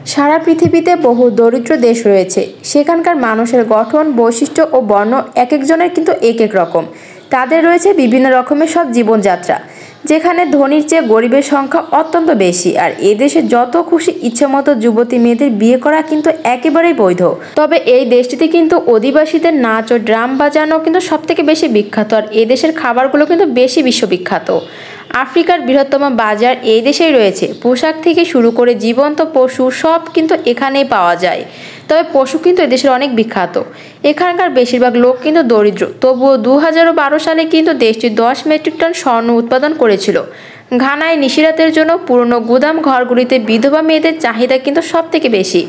সারা পৃথিবীতে বহু দরিদ্র দেশ রয়েছে, সেখানকার মানুষের গঠন, বৈশিষ্ট্য ও বর্ণ এক একজনের কিন্তু এক এক রকম। তাদের রয়েছে বিভিন্ন রকমের সব জীবনযাত্রা, যেখানে ধনীর চেয়ে গরিবের সংখ্যা অত্যন্ত বেশি। আর এদেশে যত খুশি ইচ্ছেমতো যুবতী মেয়েদের বিয়ে করা কিন্তু একেবারেই বৈধ। তবে এই দেশটিতে কিন্তু অধিবাসীদের নাচ ও ড্রাম বাজানো কিন্তু সবথেকে বেশি বিখ্যাত, আর এদেশের খাবারগুলো কিন্তু বেশি বিশ্ববিখ্যাত। আফ্রিকার বৃহত্তম বাজার এই দেশেই রয়েছে। পোশাক থেকে শুরু করে জীবন্ত পশু সব কিন্তু এখানেই পাওয়া যায়। তবে পশু কিন্তু এদেশের অনেক বিখ্যাত। এখানকার বেশিরভাগ লোক কিন্তু দরিদ্র, তবুও 2012 সালে কিন্তু দেশটি 10 মেট্রিক টন স্বর্ণ উৎপাদন করেছিল। ঘানায় নিশিরাতের জন্য পুরনো গুদাম ঘরগুলিতে বিধবা মেয়েদের চাহিদা কিন্তু সব থেকে বেশি।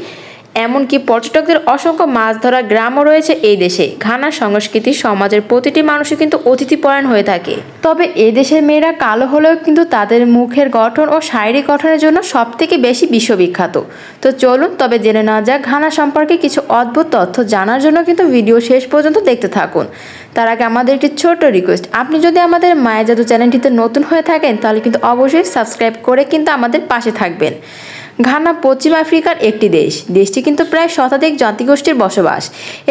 এমনকি পর্যটকদের অসংখ্য মাছ ধরা গ্রামও রয়েছে এই দেশে। ঘানার সংস্কৃতি সমাজের প্রতিটি মানুষই কিন্তু অতিথিপরায়ণ হয়ে থাকে। তবে এই দেশের মেয়েরা কালো হলেও কিন্তু তাদের মুখের গঠন ও শারীরিক গঠনের জন্য সব থেকে বেশি বিশ্ববিখ্যাত। তো চলুন তবে জেনে নেওয়া যাক ঘানা সম্পর্কে কিছু অদ্ভুত তথ্য। জানার জন্য কিন্তু ভিডিও শেষ পর্যন্ত দেখতে থাকুন। তার আগে আমাদের একটি ছোট্ট রিকোয়েস্ট, আপনি যদি আমাদের মায়া জাদু চ্যানেলটিতে নতুন হয়ে থাকেন তাহলে কিন্তু অবশ্যই সাবস্ক্রাইব করে কিন্তু আমাদের পাশে থাকবেন। ঘানা পশ্চিম আফ্রিকার একটি দেশ। দেশটি কিন্তু প্রায় শতাধিক জাতিগোষ্ঠীর বসবাস।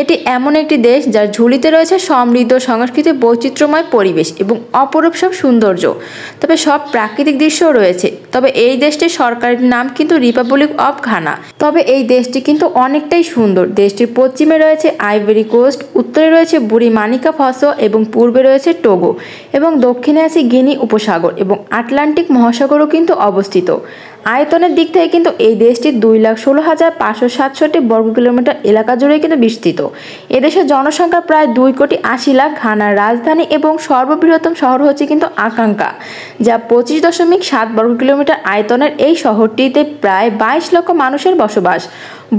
এটি এমন একটি দেশ যার ঝুলিতে রয়েছে সমৃদ্ধ সংস্কৃতি, বৈচিত্র্যময় পরিবেশ এবং অপরূপ সব সৌন্দর্য। তবে সব প্রাকৃতিক দৃশ্যও রয়েছে। তবে এই দেশটির সরকারি নাম কিন্তু রিপাবলিক অফ ঘানা। তবে এই দেশটি কিন্তু অনেকটাই সুন্দর। দেশটির পশ্চিমে রয়েছে আইভরি কোস্ট, উত্তরে রয়েছে বুড়ি মানিকা ফসো এবং পূর্বে রয়েছে টোগো এবং দক্ষিণে আছে গিনি উপসাগর এবং আটলান্টিক মহাসাগরও কিন্তু অবস্থিত। আয়তনের দিক থেকে কিন্তু এই দেশটি 2,16,567 বর্গ কিলোমিটার এলাকা জুড়ে কিন্তু বিস্তৃত। এদেশের জনসংখ্যা প্রায় 2,80,00,000। ঘানার রাজধানী এবং সর্ববৃহত্তম শহর হচ্ছে কিন্তু আকাঙ্কা, যা 25.7 বর্গ কিলোমিটার আয়তনের। এই শহরটিতে প্রায় 22 লক্ষ মানুষের বসবাস।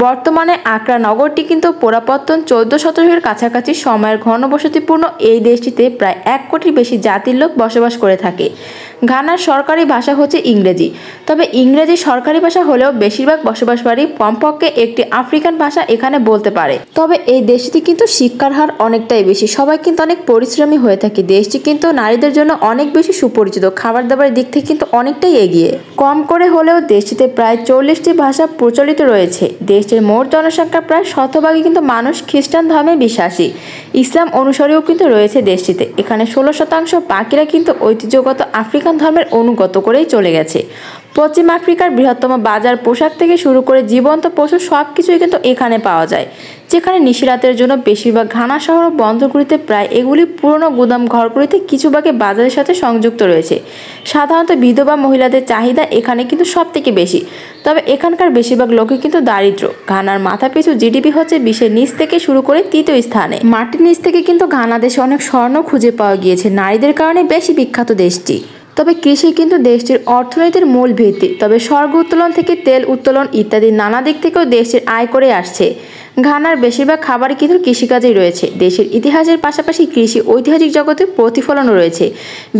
বর্তমানে আকরা নগরটি কিন্তু পুরাতন 14 শতকের কাছাকাছি সময়ের ঘনবসতিপূর্ণ। এই দেশটিতে প্রায় 1 কোটির বেশি জাতির লোক বসবাস করে থাকে। ঘানার সরকারি ভাষা হচ্ছে ইংরেজি। তবে ইংরেজি সরকারি ভাষা হলেও বেশিরভাগ বসবাসকারী কমপক্ষে একটি আফ্রিকান ভাষা এখানে বলতে পারে। তবে এই দেশটি কিন্তু শিক্ষার হার অনেকটাই বেশি। সবাই কিন্তু অনেক পরিশ্রমী হয়ে থাকে। দেশটি কিন্তু নারীদের জন্য অনেক বেশি সুপরিচিত। খাবার দাবারের দিক থেকে কিন্তু অনেকটাই এগিয়ে। কম করে হলেও দেশটিতে প্রায় 40টি ভাষা প্রচলিত রয়েছে। দেশটির মোট জনসংখ্যা প্রায় শতভাগই কিন্তু মানুষ খ্রিস্টান ধর্মে বিশ্বাসী। ইসলাম অনুসারীও কিন্তু রয়েছে দেশটিতে। এখানে 16% বাকিরা কিন্তু ঐতিহ্যগত আফ্রিকান ধর্মের অনুগত করেই চলে গেছে। পশ্চিম আফ্রিকার বৃহত্তম বাজার, পোশাক থেকে শুরু করে জীবন্ত পশু সব কিছুই কিন্তু এখানে পাওয়া যায়। যেখানে নিশিরাতের জন্য বেশিরভাগ ঘানা শহর ও বন্দরগুলিতে প্রায় এগুলি পুরনো গুদাম ঘরগুলিতে কিছু ভাগে বাজারের সাথে সংযুক্ত রয়েছে। সাধারণত বিধবা মহিলাদের চাহিদা এখানে কিন্তু সব থেকে বেশি। তবে এখানকার বেশিরভাগ লোকই কিন্তু দারিদ্র। ঘানার মাথাপিছু জিডিপি হচ্ছে বিশ্বের নিচ থেকে শুরু করে 3য় স্থানে। মাটির নিচ থেকে কিন্তু ঘানা দেশে অনেক স্বর্ণ খুঁজে পাওয়া গিয়েছে। নারীদের কারণে বেশি বিখ্যাত দেশটি। তবে কৃষি কিন্তু দেশটির অর্থনীতির মূল ভিত্তি। তবে স্বর্গ উত্তোলন থেকে তেল উত্তোলন ইত্যাদি নানা দিক থেকেও দেশটির আয় করে আসছে। ঘানার বেশিরভাগ খাবারই কিন্তু কৃষিকাজেই রয়েছে। দেশের ইতিহাসের পাশাপাশি কৃষি ঐতিহাসিক জগতে প্রতিফলনও রয়েছে।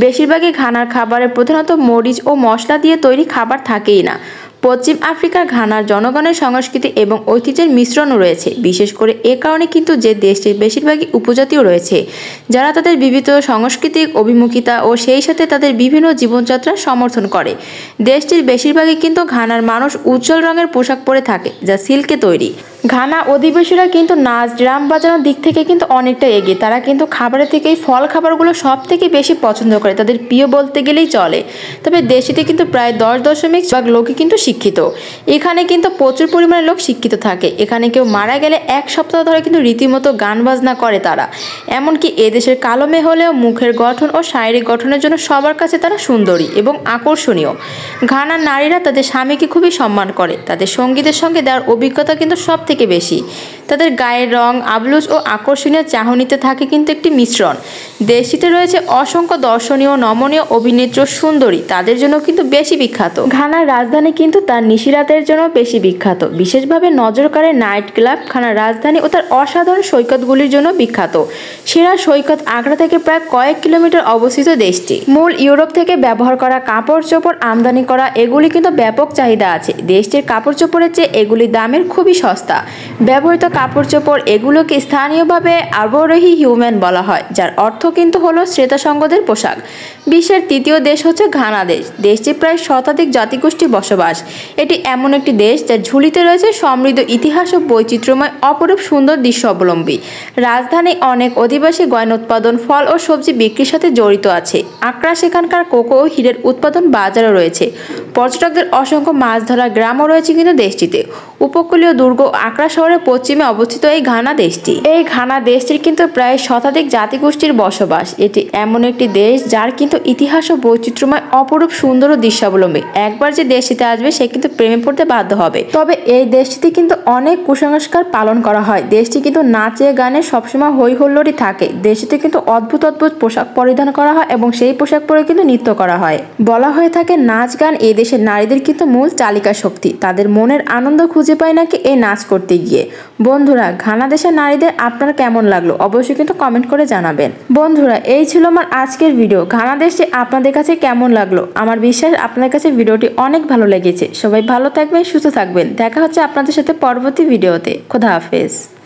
বেশিরভাগই ঘানার খাবারে প্রধানত মরিচ ও মশলা দিয়ে তৈরি খাবার থাকেই না। পশ্চিম আফ্রিকার ঘানার জনগণের সংস্কৃতি এবং ঐতিহ্যের মিশ্রণও রয়েছে। বিশেষ করে এ কারণে কিন্তু যে দেশটির বেশিরভাগই উপজাতীয় রয়েছে, যারা তাদের বিবিধ সাংস্কৃতিক অভিমুখিতা ও সেই সাথে তাদের বিভিন্ন জীবনযাত্রার সমর্থন করে। দেশটির বেশিরভাগই কিন্তু ঘানার মানুষ উজ্জ্বল রঙের পোশাক পরে থাকে, যা সিল্কে তৈরি। ঘানা অধিবাসীরা কিন্তু নাচ ড্রাম বাজানোর দিক থেকে কিন্তু অনেকটা এগিয়ে। তারা কিন্তু খাবারের থেকেই ফল খাবারগুলো সব থেকে বেশি পছন্দ করে, তাদের প্রিয় বলতে গেলেই চলে। তবে দেশটিতে কিন্তু প্রায় 10% লোকই কিন্তু শিক্ষিত। এখানে কিন্তু প্রচুর পরিমাণে লোক শিক্ষিত থাকে। এখানে কেউ মারা গেলে 1 সপ্তাহ ধরে কিন্তু রীতিমতো গান বাজনা করে তারা। এমনকি এদেশের কালো মেয়ে হলেও মুখের গঠন ও শারীরিক গঠনের জন্য সবার কাছে তারা সুন্দরী এবং আকর্ষণীয়। ঘানার নারীরা তাদের স্বামীকে খুবই সম্মান করে। তাদের সঙ্গীদের সঙ্গে দেওয়ার অভিজ্ঞতা কিন্তু সব থেকে বেশি। তাদের গায়ের রং, আবলুজ ও আকর্ষণীয় চাহনিতে থাকে কিন্তু একটি মিশ্রণ। দেশটিতে রয়েছে অসংখ্য দর্শনীয় নমনীয় অভিনেত্রী সুন্দরী, তাদের জন্য কিন্তু বেশি বিখ্যাত। ঘানার রাজধানী কিন্তু তার নিশিরাতের জন্য বেশি বিখ্যাত। বিশেষভাবে নজর কাড়ে নাইট ক্লাব। ঘানার রাজধানী ও তার অসাধারণ সৈকতগুলির জন্য বিখ্যাত। সেরা সৈকত আকরা থেকে প্রায় কয়েক কিলোমিটার অবস্থিত দেশটি। মূল ইউরোপ থেকে ব্যবহার করা কাপড় চোপড় আমদানি করা, এগুলি কিন্তু ব্যাপক চাহিদা আছে। দেশটির কাপড় চোপড়ের চেয়ে এগুলি দামের খুবই সস্তা। ব্যবহৃত কাপড় চোপড় এগুলোকে স্থানীয়ভাবে আরবোরোহি হিউম্যান বলা হয়, যার অর্থ কিন্তু হলো শ্বেতাঙ্গদের পোশাক। বিশ্বের তৃতীয় দেশ হচ্ছে ঘানা দেশ। দেশটি প্রায় শতাধিক জাতিগোষ্ঠীর বসবাস। এটি এমন একটি দেশ যার ঝুলিতে রয়েছে সমৃদ্ধ ইতিহাস ও বৈচিত্র্যময় অপরূপ সুন্দর দৃশ্য অবলম্বী। রাজধানী অনেক অধিবাসী গয়না উৎপাদন, ফল ও সবজি বিক্রির সাথে জড়িত আছে। আকরা সেখানকার কোকো ও হীরের উৎপাদন বাজারও রয়েছে। পর্যটকদের অসংখ্য মাছ ধরার গ্রামও রয়েছে কিন্তু দেশটিতে। উপকূলীয় দুর্গ আকরা শহরের পশ্চিমে অবস্থিত এই ঘানা দেশটি। এই ঘানা দেশটির কিন্তু প্রায় শতাধিক জাতিগোষ্ঠীর বসবাস। এটি এমন একটি দেশ যার কিন্তু ইতিহাস ও বৈচিত্র্যময় অপরূপ সুন্দর ও দৃশ্যাবলম্বী। একবার যে দেশটিতে আসবে সে কিন্তু প্রেমে পড়তে বাধ্য হবে। তবে এই দেশটিতে কিন্তু অনেক কুসংস্কার পালন করা হয়। দেশটি কিন্তু নাচে গানে সবসময় হই হুল্লোড়ই থাকে। দেশটিতে কিন্তু অদ্ভুত অদ্ভুত পোশাক পরিধান করা হয় এবং সেই পোশাক পরে কিন্তু নৃত্য করা হয়। বলা হয়ে থাকে নাচ গান এই দেশের নারীদের কিন্তু মূল চালিকা শক্তি। তাদের মনের আনন্দ খুঁজে পায় নাকি এই নাচ করতে গিয়ে। বন্ধুরা, ঘানা দেশের নারীদের আপনার কেমন লাগলো অবশ্যই কিন্তু কমেন্ট করে জানাবেন। বন্ধুরা, এই ছিল আমার আজকের ভিডিও। ঘানা দেশটি আপনাদের কাছে কেমন লাগলো? আমার বিশ্বাস আপনাদের কাছে ভিডিওটি অনেক ভালো লেগেছে। সবাই ভালো থাকবেন, সুস্থ থাকবেন। দেখা হচ্ছে আপনাদের সাথে পরবর্তী ভিডিওতে। খোদা হাফেজ।